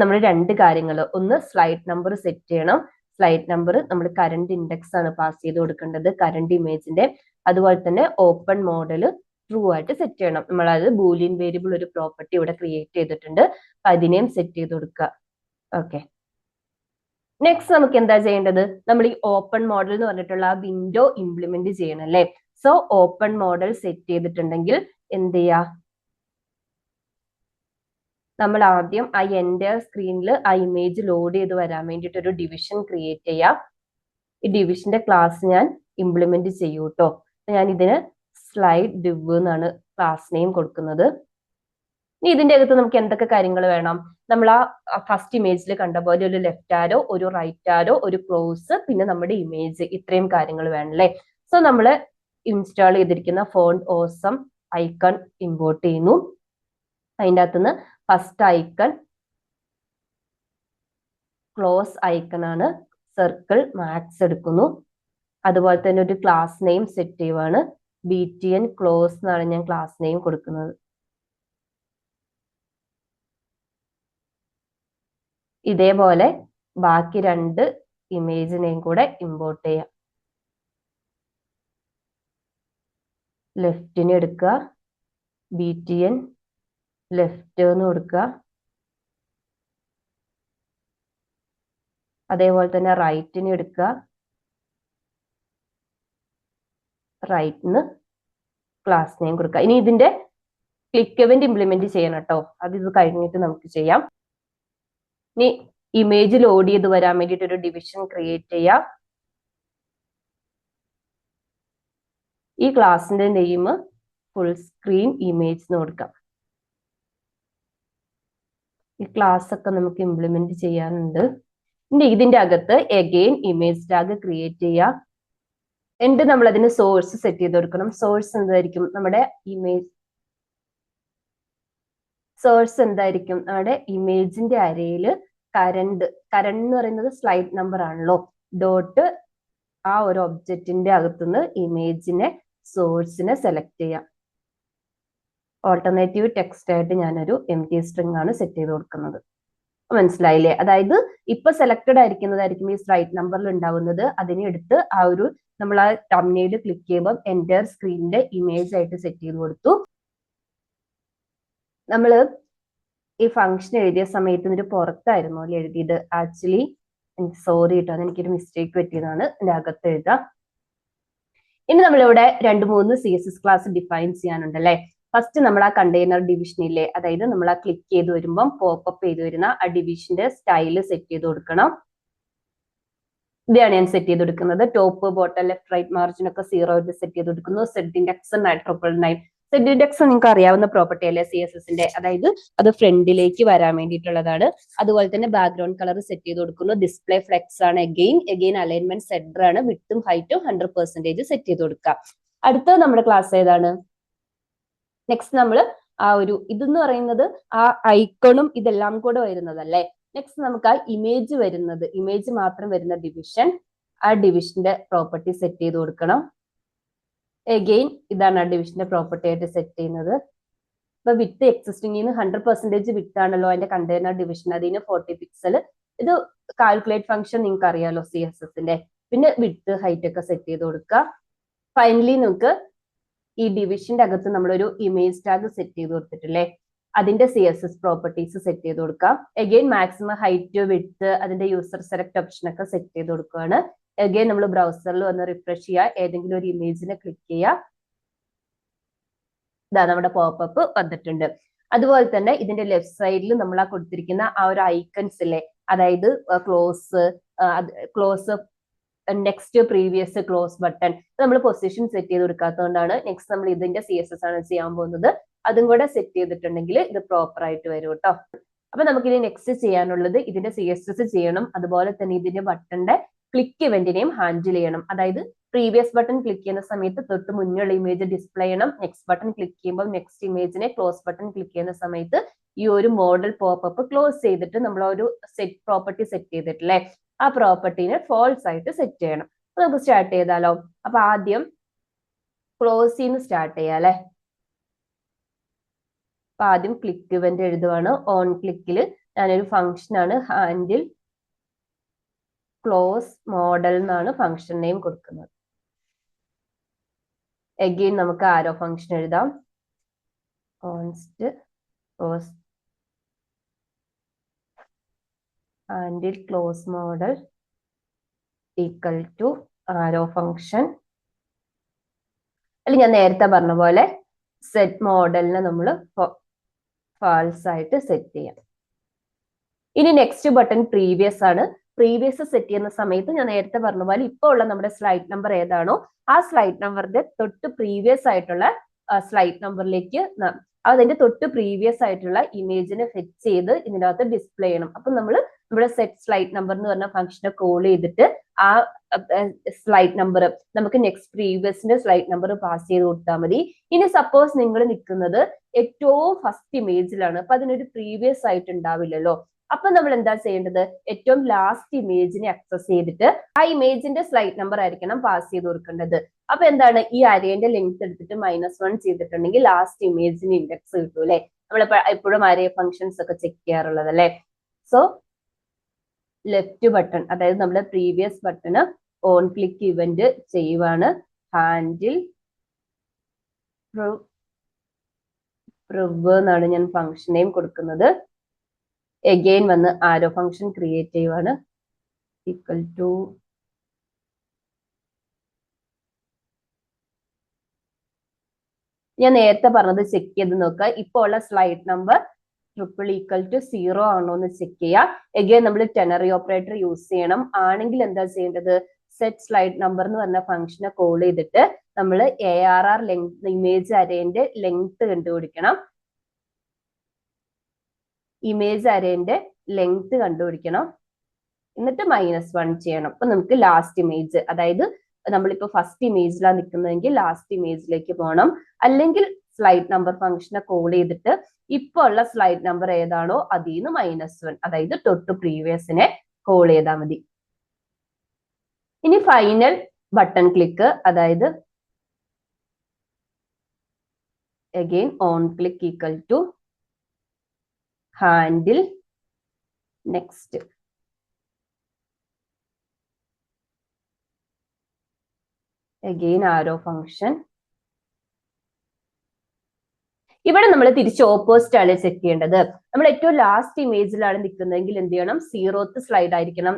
നമ്മൾ 2 കാര്യങ്ങൾ, ഒന്ന് സ്ലൈഡ് നമ്പർ സെറ്റ് ചെയ്യണം. സ്ലൈഡ് നമ്പർ നമ്മൾ കറണ്ട് ഇൻഡെക്സ് ആണ് പാസ് ചെയ്ത് കൊടുക്കേണ്ടത്, കറണ്ട് ഇമേജിന്റെ. അതുപോലെ തന്നെ ഓപ്പൺ മോഡൽ ട്രൂ ആയിട്ട് സെറ്റ് ചെയ്യണം. നമ്മൾ അത് ബൂലിയൻ വേരിയബിൾ ഒരു പ്രോപ്പർട്ടി ഇവിടെ ക്രിയേറ്റ് ചെയ്തിട്ടുണ്ട്. അപ്പൊ അതിനെയും സെറ്റ് ചെയ്ത് കൊടുക്കുക. ഓക്കെ, നെക്സ്റ്റ് നമുക്ക് എന്താ ചെയ്യേണ്ടത്, നമ്മൾ ഈ ഓപ്പൺ മോഡൽ എന്ന് പറഞ്ഞിട്ടുള്ള ആ വിൻഡോ ഇംപ്ലിമെന്റ് ചെയ്യണം അല്ലേ. സോ ഓപ്പൺ മോഡൽ സെറ്റ് ചെയ്തിട്ടുണ്ടെങ്കിൽ എന്ത് ചെയ്യാ, നമ്മൾ ആദ്യം ആ എൻ്റയർ സ്ക്രീനിൽ ആ ഇമേജ് ലോഡ് ചെയ്ത് വരാൻ വേണ്ടിയിട്ട് ഒരു ഡിവിഷൻ ക്രിയേറ്റ് ചെയ്യാം. ഈ ഡിവിഷന്റെ ക്ലാസ് ഞാൻ ഇംപ്ലിമെന്റ് ചെയ്യൂ കേട്ടോ. ഞാൻ ഇതിന് സ്ലൈഡ് ഡിവ് എന്നാണ് ക്ലാസ് നെയിം കൊടുക്കുന്നത്. ഇനി ഇതിന്റെ അകത്ത് നമുക്ക് എന്തൊക്കെ കാര്യങ്ങൾ വേണം, നമ്മൾ ആ ഫസ്റ്റ് ഇമേജിൽ കണ്ട പോലെ ഒരു ലെഫ്റ്റ് ആരോ, ഒരു റൈറ്റ് ആരോ, ഒരു ക്ലോസ്, പിന്നെ നമ്മുടെ ഇമേജ്, ഇത്രയും കാര്യങ്ങൾ വേണം അല്ലേ. സോ നമ്മൾ ഇൻസ്റ്റാൾ ചെയ്തിരിക്കുന്ന ഫോണ്ട് ഓസം ഐക്കൺ ഇമ്പോർട്ട് ചെയ്യുന്നു. അതിൻ്റെ അകത്തുനിന്ന് ഫസ്റ്റ് ഐക്കൺ ക്ലോസ് ഐക്കൺ ആണ്, സർക്കിൾ മാക്സ് എടുക്കുന്നു. അതുപോലെ തന്നെ ഒരു ക്ലാസ് നെയിം സെറ്റ് ചെയ്യുവാണ്. BTN ക്ലോസ് എന്നാണ് ഞാൻ ക്ലാസ് നെയിം കൊടുക്കുന്നത്. ഇതേപോലെ ബാക്കി 2 ഇമേജിനെയും കൂടെ ഇമ്പോർട്ട് ചെയ്യാം. ലെഫ്റ്റിന് എടുക്കുക, BTN ലെഫ്റ്റ് എന്ന് കൊടുക്കുക. അതേപോലെ തന്നെ റൈറ്റിന് എടുക്കുക, റൈറ്റിന് ക്ലാസ് നെയിം കൊടുക്കുക. ഇനി ഇതിന്റെ ക്ലിക്ക് ഇവന്റ് ഇംപ്ലിമെന്റ് ചെയ്യണം കേട്ടോ. അത് ഇത് കഴിഞ്ഞിട്ട് നമുക്ക് ചെയ്യാം. ഇനി ഇമേജ് ലോഡ് ചെയ്ത് വരാൻ വേണ്ടിയിട്ട് ഒരു ഡിവിഷൻ ക്രിയേറ്റ് ചെയ്യാം. ഈ ക്ലാസിന്റെ നെയിം ഫുൾ സ്ക്രീൻ ഇമേജ് എന്ന് കൊടുക്കാം. ഈ ക്ലാസ് ഒക്കെ നമുക്ക് ഇംപ്ലിമെന്റ് ചെയ്യാനുണ്ട്. ഇനി ഇതിന്റെ അകത്ത് എഗെയിൻ ഇമേജ് ടാഗ് ക്രിയേറ്റ് ചെയ്യാം. എന്നിട്ട് നമ്മൾ അതിന് സോഴ്സ് സെറ്റ് ചെയ്ത് കൊടുക്കണം. സോഴ്സ് എന്തായിരിക്കും? നമ്മുടെ ഇമേജ് സോഴ്സ് എന്തായിരിക്കും? നമ്മുടെ ഇമേജിന്റെ അരയിൽ കറണ്ട് എന്ന് പറയുന്നത് സ്ലൈഡ് നമ്പർ ആണല്ലോ. ഡോട്ട് ആ ഒരു ഒബ്ജക്റ്റിന്റെ അകത്തുനിന്ന് ഇമേജിനെ സോഴ്സിനെ സെലക്ട് ചെയ്യാം. ഓൾട്ടർനേറ്റീവ് ടെക്സ്റ്റ് ആയിട്ട് ഞാനൊരു empty സ്ട്രിംഗ് ആണ് സെറ്റ് ചെയ്ത് കൊടുക്കുന്നത്. മനസ്സിലായില്ലേ? അതായത് ഇപ്പൊ സെലക്ടഡ് ആയിരിക്കുന്നതായിരിക്കും ഈ സ്ലൈഡ് നമ്പറിൽ ഉണ്ടാവുന്നത്. അതിനെ എടുത്ത് ആ ഒരു നമ്മൾ ആ തംബ്നെയിൽ ക്ലിക്ക് ചെയ്യുമ്പോൾ എൻ്റർ സ്ക്രീനിന്റെ ഇമേജ് ആയിട്ട് സെറ്റ് ചെയ്ത് കൊടുത്തു. നമ്മൾ ഈ ഫംഗ്ഷൻ എഴുതിയ സമയത്ത് ഇതിന്റെ പുറത്തായിരുന്നു അല്ലെ എഴുതിയത്. ആക്ച്വലി സോറി കേട്ടോ, അതെനിക്കൊരു മിസ്റ്റേക്ക് പറ്റിയതാണ്. ഇതിന്റെ അകത്ത് എഴുതാം. ഇനി നമ്മളിവിടെ 2-3 CSS ക്ലാസ് ഡിഫൈൻ ചെയ്യാനുണ്ട് അല്ലെ. ഫസ്റ്റ് നമ്മൾ ആ കണ്ടെയ്നർ ഡിവിഷനില്ലേ, അതായത് നമ്മൾ ആ ക്ലിക്ക് ചെയ്ത് വരുമ്പോൾ പോപ്പപ്പ് ചെയ്ത് വരുന്ന ആ ഡിവിഷന്റെ സ്റ്റൈല് സെറ്റ് ചെയ്ത് കൊടുക്കണം. ഇതാണ് ഞാൻ സെറ്റ് ചെയ്ത് കൊടുക്കുന്നത്. Top, bottom, left, right margin ഒക്കെ 0 സെറ്റ് ചെയ്ത് കൊടുക്കുന്നു. Z index 999. സെഡ് ഇൻഡെക്സ് നിങ്ങൾക്ക് അറിയാവുന്ന പ്രോപ്പർട്ടി അല്ലേ CSSന്റെ, അതായത് അത് ഫ്രണ്ടിലേക്ക് വരാൻ വേണ്ടിയിട്ടുള്ളതാണ്. അതുപോലെ തന്നെ ബാക്ക്ഗ്രൗണ്ട് കളർ സെറ്റ് ചെയ്ത് കൊടുക്കുന്നു. ഡിസ്പ്ലേ ഫ്ലെക്സ് ആണ്. എഗെയിൻ അലൈൻമെന്റ് സെന്റർ ആണ്. വിഡ്ത്തും ഹൈറ്റും 100% സെറ്റ് ചെയ്ത് കൊടുക്കുക. അടുത്ത നമ്മുടെ ക്ലാസ് ഏതാണ്? നെക്സ്റ്റ് നമ്മൾ ആ ഒരു ഇതെന്ന് പറയുന്നത് ആ ഐക്കണും ഇതെല്ലാം കൂടെ വരുന്നതല്ലേ. നെക്സ്റ്റ് നമുക്ക് ആ ഇമേജ് വരുന്നത്, ഇമേജ് മാത്രം വരുന്ന ഡിവിഷൻ, ആ ഡിവിഷന്റെ പ്രോപ്പർട്ടി സെറ്റ് ചെയ്ത് കൊടുക്കണം. എഗെയിൻ ഇതാണ് ആ ഡിവിഷന്റെ പ്രോപ്പർട്ടി ആയിട്ട് സെറ്റ് ചെയ്യുന്നത്. ഇപ്പൊ വിത്ത് എക്സിസ്റ്റിംഗിന് 100% വിത്ത് ആണല്ലോ അതിന്റെ കണ്ടെയ്നർ ഡിവിഷൻ, അതിന് 40 പിക്സൽ. ഇത് കാൽക്കുലേറ്റ് ഫംഗ്ഷൻ നിങ്ങൾക്ക് അറിയാലോ CSSന്റെ. പിന്നെ വിത്ത് ഹൈറ്റ് ഒക്കെ സെറ്റ് ചെയ്ത് കൊടുക്കുക. ഫൈനലി നമുക്ക് ഈ ഡിവിഷന്റെ അകത്ത് നമ്മളൊരു ഇമേജ് ടാഗ് സെറ്റ് ചെയ്ത് കൊടുത്തിട്ടില്ലേ, അതിന്റെ CSS പ്രോപ്പർട്ടീസ് സെറ്റ് ചെയ്ത് കൊടുക്കാം. എഗെയിൻ മാക്സിമം ഹൈറ്റ്, വിഡ്ത്ത്, അതിന്റെ യൂസർ സെലക്ട് ഓപ്ഷൻ ഒക്കെ സെറ്റ് ചെയ്ത് കൊടുക്കുകയാണ്. എഗെയിൻ നമ്മൾ ബ്രൗസറിൽ വന്ന് റിഫ്രഷ് ചെയ്യുക, ഏതെങ്കിലും ഒരു ഇമേജിനെ ക്ലിക്ക് ചെയ്യുക. ഇതാ നമ്മുടെ പോപ്പപ്പ് വന്നിട്ടുണ്ട്. അതുപോലെ തന്നെ ഇതിന്റെ ലെഫ്റ്റ് സൈഡിൽ നമ്മൾ ആ കൊടുത്തിരിക്കുന്ന ആ ഒരു ഐക്കൺസ് ഇല്ലേ, അതായത് close, next, previous, close button, നമ്മൾ പൊസിഷൻ സെറ്റ് ചെയ്ത് കൊടുക്കാത്തതുകൊണ്ടാണ്. നെക്സ്റ്റ് നമ്മൾ ഇതിന്റെ CSS ആണ് ചെയ്യാൻ പോകുന്നത്. അതും കൂടെ സെറ്റ് ചെയ്തിട്ടുണ്ടെങ്കിൽ ഇത് പ്രോപ്പർ ആയിട്ട് വരും കേട്ടോ. അപ്പൊ നമുക്കിനി നെക്സ്റ്റ് ചെയ്യാനുള്ളത് ഇതിന്റെ CSS ചെയ്യണം. അതുപോലെ തന്നെ ഇതിന്റെ ബട്ടന്റെ ക്ലിക്ക് ഇവന്റിനെയും ഹാൻഡിൽ ചെയ്യണം. അതായത് പ്രീവിയസ് ബട്ടൺ ക്ലിക്ക് ചെയ്യുന്ന സമയത്ത് തൊട്ട് മുന്നുള്ള ഇമേജ് ഡിസ്പ്ലേ ചെയ്യണം. നെക്സ്റ്റ് ബട്ടൺ ക്ലിക്ക് ചെയ്യുമ്പോൾ നെക്സ്റ്റ് ഇമേജിനെ, ക്ലോസ് ബട്ടൺ ക്ലിക്ക് ചെയ്യുന്ന സമയത്ത് ഈ ഒരു മോഡൽ പോപ്പപ്പ് ക്ലോസ് ചെയ്തിട്ട് നമ്മൾ ഒരു സെറ്റ് പ്രോപ്പർട്ടി സെറ്റ് ചെയ്തിട്ടില്ലേ, ആ പ്രോപ്പർട്ടീനെ ഫോൾസ് ആയിട്ട് സെറ്റ് ചെയ്യണം. നമുക്ക് സ്റ്റാർട്ട് ചെയ്താലോ? അപ്പൊ ആദ്യം ക്ലോസ് ചെയ്യുന്ന സ്റ്റാർട്ട് ചെയ്യാം അല്ലെ. അപ്പൊ ആദ്യം ക്ലിക്ക് ഇവന്റ് എഴുതുവാണ്. ഓൺ ക്ലിക്കിൽ ഞാനൊരു ഫംഗ്ഷൻ ആണ് ഹാൻഡിൽ ക്ലോസ് മോഡൽ എന്നാണ് ഫംഗ്ഷൻ നെയിം കൊടുക്കുന്നത്. എഗെയിൻ നമുക്ക് ആരോ ഫംഗ്ഷൻ എഴുതാം. Const close handle close modal equal to arrow function. അല്ലെങ്കിൽ ഞാൻ നേരത്തെ പറഞ്ഞ പോലെ സെറ്റ് മോഡലിനെ നമ്മൾ ഫാൾസ് ആയിട്ട് സെറ്റ് ചെയ്യാം. ഇനി നെക്സ്റ്റ് ബട്ടൺ പ്രീവിയസ് ആണ്. പ്രീവിയസ് സെറ്റ് ചെയ്യുന്ന സമയത്ത് ഞാൻ നേരത്തെ പറഞ്ഞ പോലെ ഇപ്പോൾ ഉള്ള നമ്മുടെ സ്ലൈഡ് നമ്പർ ഏതാണോ ആ സ്ലൈഡ് നമ്പറിന്റെ തൊട്ട് പ്രീവിയസ് ആയിട്ടുള്ള സ്ലൈഡ് നമ്പറിലേക്ക് അതിന്റെ തൊട്ട് പ്രീവിയസ് ആയിട്ടുള്ള ഇമേജിനെ ഫെച്ച് ചെയ്ത് ഇതിനകത്ത് ഡിസ്പ്ലേ ചെയ്യണം. അപ്പൊ നമ്മൾ ഇവിടെ സെറ്റ് സ്ലൈഡ് നമ്പർ എന്ന് പറഞ്ഞ ഫംഗ്ഷനെ കോൾ ചെയ്തിട്ട് ആ സ്ലൈഡ് നമ്പർ നമുക്ക് നെക്സ്റ്റ് പ്രീവിയസിന്റെ സ്ലൈഡ് നമ്പർ പാസ് ചെയ്ത് കൊടുത്താൽ മതി. ഇനി സപ്പോസ് നിങ്ങൾ നിൽക്കുന്നത് ഏറ്റവും ഫസ്റ്റ് ഇമേജിലാണ്, അപ്പൊ അതിനൊരു പ്രീവിയസ് ആയിട്ട് ഉണ്ടാവില്ലല്ലോ. അപ്പൊ നമ്മൾ എന്താ ചെയ്യേണ്ടത്? ഏറ്റവും ലാസ്റ്റ് ഇമേജിനെ അക്സസ് ചെയ്തിട്ട് ആ ഇമേജിന്റെ സ്ലൈഡ് നമ്പർ ആയിരിക്കണം പാസ് ചെയ്ത് കൊടുക്കേണ്ടത്. അപ്പൊ എന്താണ്, ഈ അരേന്റെ ലെങ്ത് എടുത്തിട്ട് -1 ചെയ്തിട്ടുണ്ടെങ്കിൽ ലാസ്റ്റ് ഇമേജിന് ഇൻഡെക്സ് കിട്ടും അല്ലെ. നമ്മൾ എപ്പോഴും അരേ ഫംഗ്ഷൻസ് ഒക്കെ ചെക്ക് ചെയ്യാറുള്ളത് അല്ലെ. സോ ലെഫ്റ്റ് ബട്ടൺ, അതായത് നമ്മുടെ previous button on click event ചെയ്യുവാണ്. ഹാൻഡിൽ പ്രിവ് എന്നാണ് ഞാൻ ഫംഗ്ഷൻ നെയിം കൊടുക്കുന്നത്. എഗെയിൻ വന്ന് ആരോ ഫംഗ്ഷൻ ക്രിയേറ്റ് ചെയ്യുവാണ്. ഈക്വൽ ടു ഞാൻ നേരത്തെ പറഞ്ഞത് ചെക്ക് ചെയ്ത് നോക്കുക. ഇപ്പോൾ ഉള്ള slide number triple equal to 0 ആണോ എന്ന് ചെക്ക് ചെയ്യുക. എഗെയിൻ നമ്മൾ ടെനറി ഓപ്പറേറ്റർ യൂസ് ചെയ്യണം. ആണെങ്കിൽ എന്താ ചെയ്യേണ്ടത്, സെറ്റ് സ്ലൈഡ് നമ്പർ എന്ന് പറഞ്ഞ ഫംഗ്ഷനെ കോൾ ചെയ്തിട്ട് നമ്മൾ ARR ലെങ്ത് ഇമേജ് അരേന്റെ ലെങ്ത് കണ്ടുപിടിക്കണം. ഇമേജ് അരേന്റെ ലെങ്ത് കണ്ടുപിടിക്കണം. എന്നിട്ട് -1 ചെയ്യണം. അപ്പൊ നമുക്ക് ലാസ്റ്റ് ഇമേജ്, അതായത് നമ്മളിപ്പോ ഫസ്റ്റ് ഇമേജിലാണ് നിൽക്കുന്നതെങ്കിൽ ലാസ്റ്റ് ഇമേജിലേക്ക് പോകണം. അല്ലെങ്കിൽ സ്ലൈഡ് നമ്പർ ഫംഗ്ഷനെ കോൾ ചെയ്തിട്ട് ഇപ്പൊ ഉള്ള സ്ലൈഡ് നമ്പർ ഏതാണോ അതിൽ നിന്ന് -1, അതായത് തൊട്ട് പ്രീവിയസിനെ കോൾ ചെയ്താൽ മതി. ഇനി ഫൈനൽ ബട്ടൺ ക്ലിക്ക്, അതായത് again on click equal to handle next. Again arrow function. ഇവിടെ നമ്മൾ തിരിച്ച് ഓപ്പോസിറ്റ് ആണ് ചെക്ക് ചെയ്യേണ്ടത്. നമ്മൾ ഏറ്റവും ലാസ്റ്റ് ഇമേജിലാണ് നിൽക്കുന്നതെങ്കിൽ എന്ത് ചെയ്യണം, 0th സ്ലൈഡ് ആയിരിക്കണം,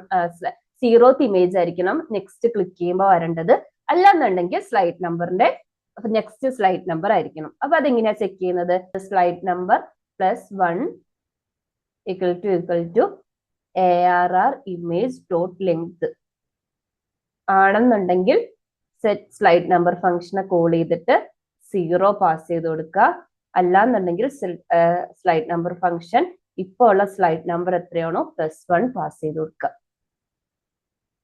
0th ഇമേജ് ആയിരിക്കണം നെക്സ്റ്റ് ക്ലിക്ക് ചെയ്യുമ്പോൾ വരേണ്ടത്. അല്ലാന്നുണ്ടെങ്കിൽ സ്ലൈഡ് നമ്പറിന്റെ നെക്സ്റ്റ് സ്ലൈഡ് നമ്പർ ആയിരിക്കണം. അപ്പൊ അതെങ്ങനെയാ ചെക്ക് ചെയ്യുന്നത്, slide number +1 equal to ARR image dot length ആണെന്നുണ്ടെങ്കിൽ സെറ്റ് സ്ലൈഡ് നമ്പർ ഫംഗ്ഷനെ കോൾ ചെയ്തിട്ട് 0 പാസ് ചെയ്ത് കൊടുക്കുക. അല്ലാന്നുണ്ടെങ്കിൽ സ്ലൈഡ് നമ്പർ ഫംഗ്ഷൻ ഇപ്പോൾ ഉള്ള സ്ലൈഡ് നമ്പർ എത്രയാണോ +1 പാസ് ചെയ്ത് കൊടുക്കുക.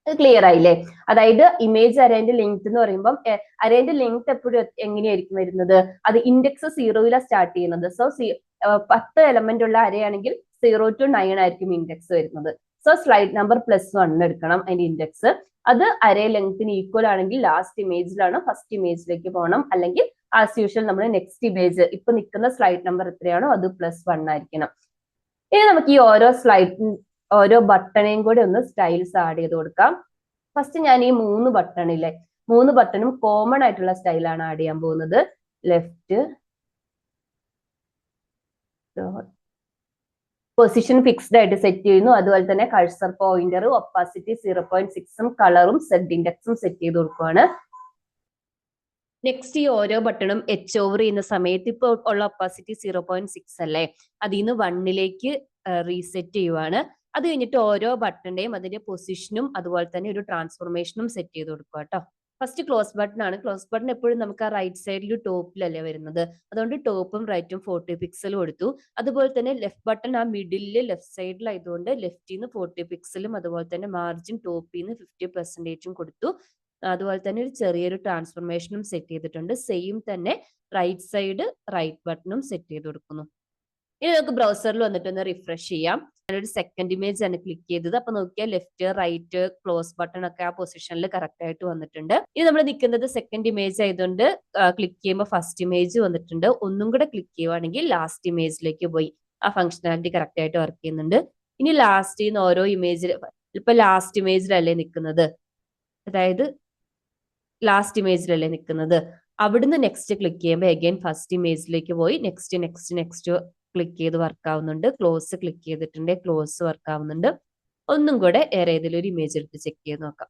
ക്ലിയർ ആയില്ലേ? അതായത് ഇമേജ് അരേന്റെ ലെങ്ത് എന്ന് പറയുമ്പോൾ അരേന്റെ ലെങ്ത് എപ്പോഴും എങ്ങനെയായിരിക്കും വരുന്നത്, അത് ഇൻഡെക്സ് 0യിലാണ് സ്റ്റാർട്ട് ചെയ്യുന്നത്. സോ 10 എലമെന്റ് ഉള്ള അരയാണെങ്കിൽ 0 to 9 ആയിരിക്കും ഇൻഡെക്സ് വരുന്നത്. സോ സ്ലൈഡ് നമ്പർ +1 എടുക്കണം അതിന്റെ ഇൻഡെക്സ്. അത് അരേ ലെങ്ത്തിന് ഈക്വൽ ആണെങ്കിൽ ലാസ്റ്റ് ഇമേജിലാണ് ഫസ്റ്റ് ഇമേജിലേക്ക് പോകണം. അല്ലെങ്കിൽ ആസ് യൂഷ്വൽ നമ്മൾ നെക്സ്റ്റ് ഇമേജ് ഇപ്പൊ നിൽക്കുന്ന സ്ലൈഡ് നമ്പർ എത്രയാണോ അത് +1 ആയിരിക്കണം. ഇനി നമുക്ക് ഈ ഓരോ ബട്ടണേയും കൂടി ഒന്ന് സ്റ്റൈൽസ് ആഡ് ചെയ്ത് കൊടുക്കാം. ഫസ്റ്റ് ഞാൻ ഈ 3 ബട്ടണില്ലേ, 3 ബട്ടണും കോമൺ ആയിട്ടുള്ള സ്റ്റൈലാണ് ആഡ് ചെയ്യാൻ പോകുന്നത്. ലെഫ്റ്റ് പൊസിഷൻ ഫിക്സ്ഡ് ആയിട്ട് സെറ്റ് ചെയ്യുന്നു. അതുപോലെ തന്നെ കഴ്സർ പോയിന്റർ, ഒപ്പാസിറ്റി 0.6ഉം കളറും സെഡ് ഇൻഡെക്സും സെറ്റ് ചെയ്ത് കൊടുക്കുവാണ്. നെക്സ്റ്റ് ഈ ഓരോ ബട്ടണും എച്ച് ഓവർ ചെയ്യുന്ന സമയത്ത് ഇപ്പൊ ഉള്ള ഒപ്പാസിറ്റി 0.6 അല്ലേ, അതിൽ നിന്ന് 1ലേക്ക് റീസെറ്റ് ചെയ്യുവാണ്. അത് കഴിഞ്ഞിട്ട് ഓരോ ബട്ടന്റെയും അതിന്റെ പൊസിഷനും അതുപോലെ തന്നെ ഒരു ട്രാൻസ്ഫോർമേഷനും സെറ്റ് ചെയ്ത് കൊടുക്കുക കേട്ടോ. ഫസ്റ്റ് ക്ലോസ് ബട്ടൺ ആണ്. ക്ലോസ് ബട്ടൺ എപ്പോഴും നമുക്ക് ആ റൈറ്റ് സൈഡിൽ ടോപ്പിലല്ലേ വരുന്നത്, അതുകൊണ്ട് ടോപ്പും റൈറ്റും 40 പിക്സൽ കൊടുത്തു. അതുപോലെ തന്നെ ലെഫ്റ്റ് ബട്ടൺ ആ മിഡിലില് ലെഫ്റ്റ് സൈഡിലായതുകൊണ്ട് ലെഫ്റ്റിൽ നിന്ന് 40 പിക്സലും അതുപോലെ തന്നെ മാർജിൻ ടോപ്പിൽ നിന്ന് 50% കൊടുത്തു. അതുപോലെ തന്നെ ഒരു ചെറിയൊരു ട്രാൻസ്ഫോർമേഷനും സെറ്റ് ചെയ്തിട്ടുണ്ട്. സെയിം തന്നെ റൈറ്റ് സൈഡ് റൈറ്റ് ബട്ടണും സെറ്റ് ചെയ്ത് കൊടുക്കുന്നു. ഇനി നമുക്ക് ബ്രൗസറിൽ വന്നിട്ട് ഒന്ന് റിഫ്രഷ് ചെയ്യാം. ഞാനൊരു സെക്കൻഡ് ഇമേജ് ആണ് ക്ലിക്ക് ചെയ്തത്. അപ്പൊ നോക്കിയാൽ ലെഫ്റ്റ് റൈറ്റ് ക്ലോസ് ബട്ടൺ ഒക്കെ ആ പൊസിഷനിൽ കറക്റ്റ് ആയിട്ട് വന്നിട്ടുണ്ട്. ഇനി നമ്മൾ നിൽക്കുന്നത് സെക്കൻഡ് ഇമേജ് ആയതുകൊണ്ട് ക്ലിക്ക് ചെയ്യുമ്പോൾ ഫസ്റ്റ് ഇമേജ് വന്നിട്ടുണ്ട്. ഒന്നും കൂടെ ക്ലിക്ക് ചെയ്യുവാണെങ്കിൽ ലാസ്റ്റ് ഇമേജിലേക്ക് പോയി. ആ ഫംഗ്ഷനാലിറ്റി കറക്റ്റ് ആയിട്ട് വർക്ക് ചെയ്യുന്നുണ്ട്. ഇനി ലാസ്റ്റ് ഓരോ ഇമേജിൽ ഇപ്പൊ ലാസ്റ്റ് ഇമേജിലല്ലേ നിൽക്കുന്നത്, അതായത് ലാസ്റ്റ് ഇമേജിലല്ലേ നിൽക്കുന്നത്, അവിടുന്ന് നെക്സ്റ്റ് ക്ലിക്ക് ചെയ്യുമ്പോൾ അഗൈൻ ഫസ്റ്റ് ഇമേജിലേക്ക് പോയി നെക്സ്റ്റ് ക്ലിക്ക് ചെയ്ത് വർക്ക് ആവുന്നുണ്ട്. ക്ലോസ് ക്ലിക്ക് ചെയ്തിട്ടുണ്ട്, ക്ലോസ് വർക്ക് ആവുന്നുണ്ട്. ഒന്നും കൂടെ വേറെ ഏതെങ്കിലും ഒരു ഇമേജ് എടുത്ത് ചെക്ക് ചെയ്ത് നോക്കാം.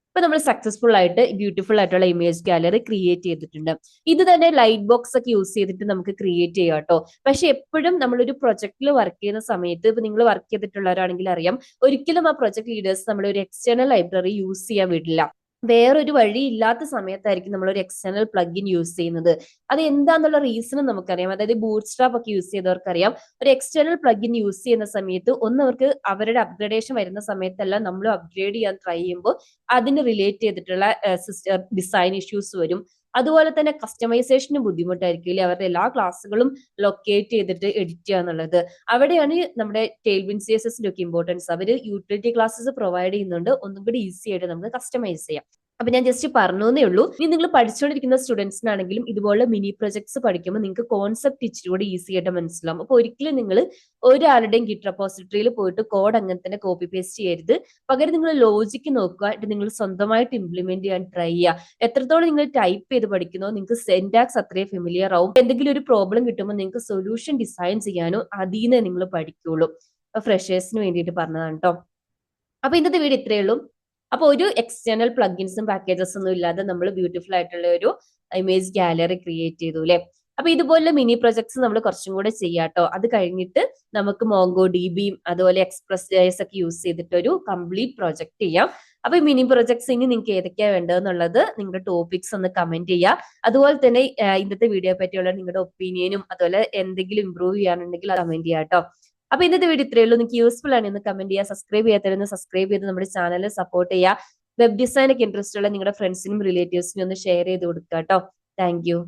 ഇപ്പൊ നമ്മൾ സക്സസ്ഫുൾ ആയിട്ട് ബ്യൂട്ടിഫുൾ ആയിട്ടുള്ള ഇമേജ് ഗാലറി ക്രിയേറ്റ് ചെയ്തിട്ടുണ്ട്. ഇത് തന്നെ ലൈറ്റ് ബോക്സ് ഒക്കെ യൂസ് ചെയ്തിട്ട് നമുക്ക് ക്രിയേറ്റ് ചെയ്യാം കേട്ടോ. പക്ഷെ എപ്പോഴും നമ്മളൊരു പ്രൊജക്റ്റിൽ വർക്ക് ചെയ്യുന്ന സമയത്ത്, ഇപ്പൊ നിങ്ങൾ വർക്ക് ചെയ്തിട്ടുള്ളവരാണെങ്കിൽ അറിയാം, ഒരിക്കലും ആ പ്രൊജക്ട് ലീഡേഴ്സ് നമ്മൾ ഒരു എക്സ്റ്റേണൽ ലൈബ്രറി യൂസ് ചെയ്യാൻ വിടില്ല. വേറൊരു വഴി ഇല്ലാത്ത സമയത്തായിരിക്കും നമ്മൾ ഒരു എക്സ്റ്റേണൽ പ്ലഗിൻ യൂസ് ചെയ്യുന്നത്. അത് എന്താന്നുള്ള റീസണും നമുക്കറിയാം. അതായത് ബൂട്ട്സ്ട്രാപ്പ് ഒക്കെ യൂസ് ചെയ്തവർക്കറിയാം, ഒരു എക്സ്റ്റേണൽ പ്ലഗിൻ യൂസ് ചെയ്യുന്ന സമയത്ത് അവർക്ക് അവരുടെ അപ്ഗ്രഡേഷൻ വരുന്ന സമയത്തെല്ലാം നമ്മൾ അപ്ഗ്രേഡ് ചെയ്യാൻ ട്രൈ ചെയ്യുമ്പോൾ അതിന് റിലേറ്റ് ചെയ്തിട്ടുള്ള ഡിസൈൻ ഇഷ്യൂസ് വരും. അതുപോലെ തന്നെ കസ്റ്റമൈസേഷനും ബുദ്ധിമുട്ടായിരിക്കില്ലേ, അവരുടെ എല്ലാ ക്ലാസ്സുകളും ലൊക്കേറ്റ് ചെയ്തിട്ട് എഡിറ്റ് ചെയ്യുക എന്നുള്ളത്. അവിടെയാണ് നമ്മുടെ ടെയിൽവിൻ CSS ഒക്കെ ഇമ്പോർട്ടൻസ്. അവർ യൂട്ടിലിറ്റി ക്ലാസ്സസ് പ്രൊവൈഡ് ചെയ്യുന്നുണ്ട്, ഒന്നും കൂടി ഈസി ആയിട്ട് നമുക്ക് കസ്റ്റമൈസ് ചെയ്യാം. അപ്പൊ ഞാൻ ജസ്റ്റ് പറഞ്ഞേ ഉള്ളൂ. ഇനി നിങ്ങൾ പഠിച്ചുകൊണ്ടിരിക്കുന്ന സ്റ്റുഡൻസിനാണെങ്കിലും ഇതുപോലെ മിനി പ്രൊജക്ട്സ് പഠിക്കുമ്പോൾ നിങ്ങൾക്ക് കോൺസെപ്റ്റ് ഇച്ചിരി കൂടി ഈസി ആയിട്ട് മനസ്സിലാവും. അപ്പൊ ഒരിക്കലും നിങ്ങൾ ഒരാളുടെയും ഗിറ്റ് റെപ്പോസിറ്ററിയിൽ പോയിട്ട് കോഡ് അങ്ങനെ തന്നെ കോപ്പി പേസ്റ്റ് ചെയ്യരുത്. പകരം നിങ്ങൾ ലോജിക്ക് നോക്കുക, നിങ്ങൾ സ്വന്തമായിട്ട് ഇംപ്ലിമെന്റ് ചെയ്യാൻ ട്രൈ ചെയ്യുക. എത്രത്തോളം നിങ്ങൾ ടൈപ്പ് ചെയ്ത് പഠിക്കുന്നോ നിങ്ങൾക്ക് സെന്റാക്സ് അത്രയും ഫെമിലിയർ ആവും. എന്തെങ്കിലും ഒരു പ്രോബ്ലം കിട്ടുമ്പോൾ നിങ്ങൾക്ക് സൊല്യൂഷൻ ഡിസൈൻ ചെയ്യാനോ അതിൽ നിന്ന് നിങ്ങൾ പഠിക്കുള്ളൂ. ഫ്രഷേഴ്സിന് വേണ്ടിയിട്ട് പറഞ്ഞതാണ് കേട്ടോ. അപ്പൊ ഇന്നത്തെ വീഡിയോ ഇത്രയേ ഉള്ളൂ. അപ്പൊ ഒരു എക്സ്റ്റേണൽ പ്ലഗിൻസും പാക്കേജസ് ഒന്നും ഇല്ലാതെ നമ്മൾ ബ്യൂട്ടിഫുൾ ആയിട്ടുള്ള ഒരു ഇമേജ് ഗാലറി ക്രിയേറ്റ് ചെയ്തു അല്ലെ. അപ്പൊ ഇതുപോലെ മിനി പ്രൊജക്ട്സ് നമ്മൾ കുറച്ചും കൂടെ ചെയ്യാട്ടോ. അത് കഴിഞ്ഞിട്ട് നമുക്ക് മോങ്കോ ഡിബിയും അതുപോലെ എക്സ്പ്രസ് ജെഎസ് ഒക്കെ യൂസ് ചെയ്തിട്ട് ഒരു കംപ്ലീറ്റ് പ്രൊജക്ട് ചെയ്യാം. അപ്പൊ ഈ മിനി പ്രൊജക്ട്സ് ഇനി നിങ്ങൾക്ക് ഏതൊക്കെയാണ് വേണ്ടതെന്നുള്ളത് നിങ്ങളുടെ ടോപ്പിക്സ് ഒന്ന് കമന്റ് ചെയ്യുക. അതുപോലെ തന്നെ ഇന്നത്തെ വീഡിയോ പറ്റിയുള്ള നിങ്ങളുടെ ഒപ്പീനിയനും അതുപോലെ എന്തെങ്കിലും ഇമ്പ്രൂവ് ചെയ്യാനുണ്ടെങ്കിൽ അത് കമന്റ് ചെയ്യാം കേട്ടോ. അപ്പൊ ഇന്നത്തെ വീഡിയോ ഇത്രയേ ഉള്ളൂ. നിങ്ങൾക്ക് യൂസ്ഫുൾ ആണ് എന്ന് കമന്റ് ചെയ്യുക. സബ്സ്ക്രൈബ് ചെയ്യാത്തവരൊന്ന് സബ്സ്ക്രൈബ് ചെയ്ത് നമ്മുടെ ചാനൽ സപ്പോർട്ട് ചെയ്യുക. വെബ് ഡിസൈൻ ഒക്കെ ഇൻട്രസ്റ്റ് ഉള്ള നിങ്ങളുടെ ഫ്രണ്ട്സിനും റിലേറ്റീവ്സിനും ഒന്ന് ഷെയർ ചെയ്ത് കൊടുക്കുക കേട്ടോ. Thank you.